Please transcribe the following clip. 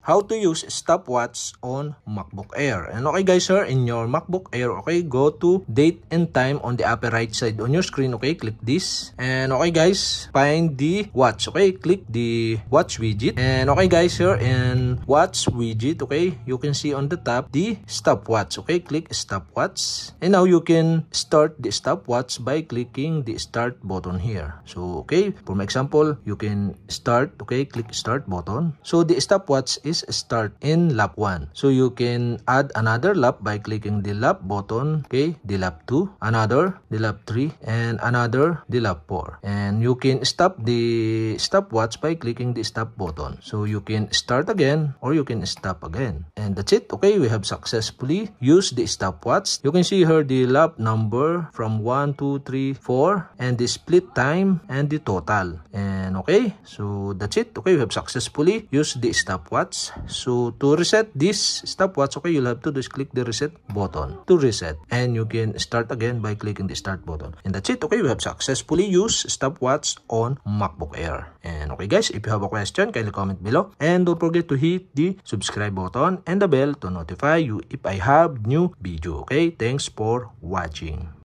how to use stopwatch on MacBook Air. And okay guys, here in your MacBook Air, okay, go to date and time on the upper right side on your screen. Okay, click this. And okay guys, find the watch. Okay, click the watch widget. And okay guys, here in watch widget, okay, you can see on the top the stopwatch. Okay, click stopwatch. And now you can start the stopwatch by clicking the start button here. So okay, for my example, you can start. Okay, click start button. So the stopwatch is start in lap 1. So you can add another lap by clicking the lap button. Okay, the lap 2, another, the lap 3, and another, the lap 4. And you can stop the stopwatch by clicking the stop button. So you can start again or you can stop again. And that's it. Okay, we have successfully used the stopwatch. You can see here the lap number from 1, 2, 3, 4, and the split time and the total. And okay, so that's it. Okay, we have successfully used the stopwatch. So to reset this stopwatch, okay, you'll have to just click the reset button to reset, and you can start again by clicking the start button. And that's it. Okay, we have successfully used stopwatch on MacBook Air. And okay guys, if you have a question, kindly comment below, and don't forget to hit the subscribe button and the bell to notify you if I have new video. Okay, thanks for watching.